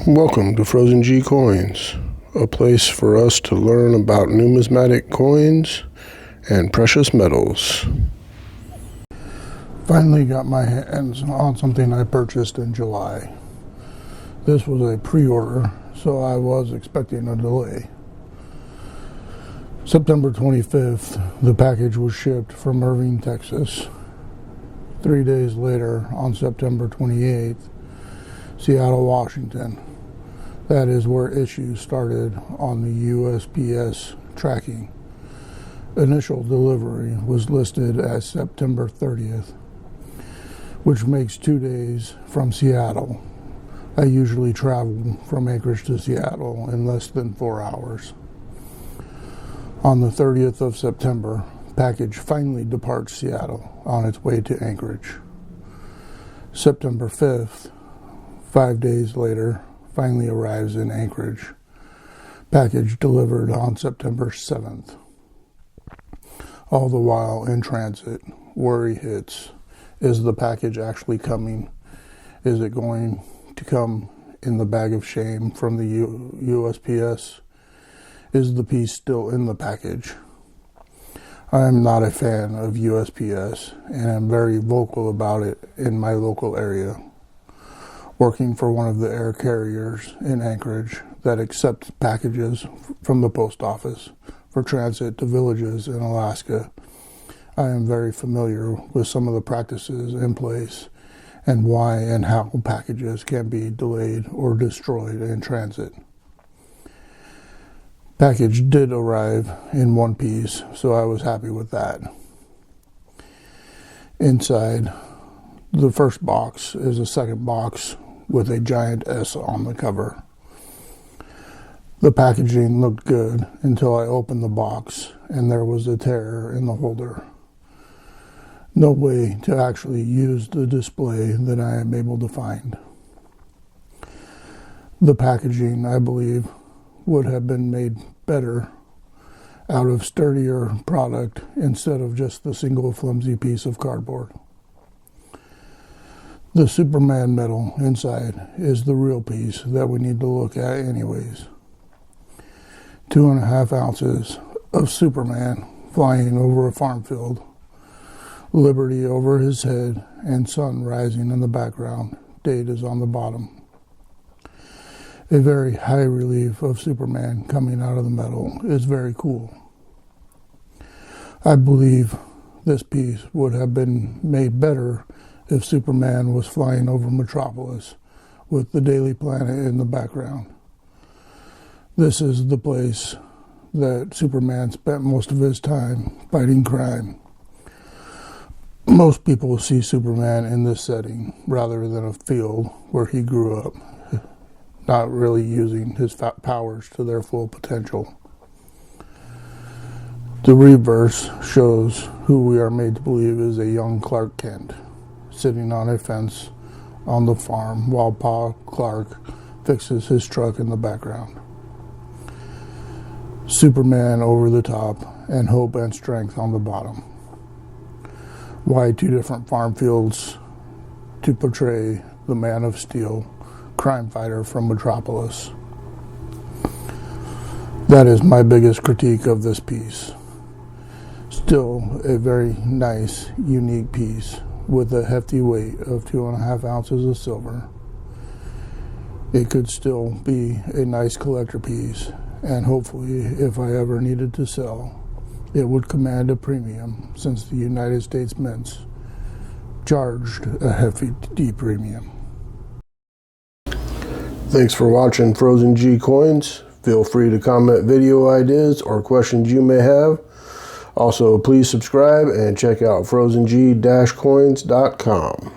Welcome to Frozen G Coins, a place for us to learn about numismatic coins and precious metals. Finally got my hands on something I purchased in July. This was a pre-order, so I was expecting a delay. September 25th, the package was shipped from Irving, Texas. 3 days later, on September 28th, Seattle, Washington. That is where issues started on the USPS tracking. Initial delivery was listed as September 30th, which makes 2 days from Seattle. I usually travel from Anchorage to Seattle in less than 4 hours. On the 30th of September, package finally departs Seattle on its way to Anchorage. September 5th, 5 days later, finally arrives in Anchorage. Package delivered on September 7th. All the while in transit, worry hits. Is the package actually coming? Is it going to come in the bag of shame from the USPS? Is the piece still in the package? I am not a fan of USPS, and I'm very vocal about it in my local area. Working for one of the air carriers in Anchorage that accepts packages from the post office for transit to villages in Alaska, I am very familiar with some of the practices in place and why and how packages can be delayed or destroyed in transit. Package did arrive in one piece, so I was happy with that. Inside, the first box is a second box with a giant S on the cover. The packaging looked good until I opened the box and there was a tear in the holder. No way to actually use the display that I am able to find. The packaging, I believe, would have been made better out of sturdier product instead of just the single flimsy piece of cardboard. The Superman medal inside is the real piece that we need to look at anyways. 2.5 ounces of Superman flying over a farm field, liberty over his head, and sun rising in the background. Date is on the bottom. A very high relief of Superman coming out of the metal is very cool. I believe this piece would have been made better if Superman was flying over Metropolis with the Daily Planet in the background. This is the place that Superman spent most of his time fighting crime. Most people see Superman in this setting rather than a field where he grew up, not really using his powers to their full potential. The reverse shows who we are made to believe is a young Clark Kent, sitting on a fence on the farm while Pa Clark fixes his truck in the background. Superman over the top and hope and strength on the bottom. Why two different farm fields to portray the Man of Steel, crime fighter from Metropolis? That is my biggest critique of this piece. Still a very nice, unique piece with a hefty weight of 2.5 ounces of silver. It could still be a nice collector piece, and hopefully, if I ever needed to sell, it would command a premium since the United States Mints charged a hefty premium. Thanks for watching Frozen G Coins. Feel free to comment video ideas or questions you may have. Also, please subscribe and check out frozeng-coins.com.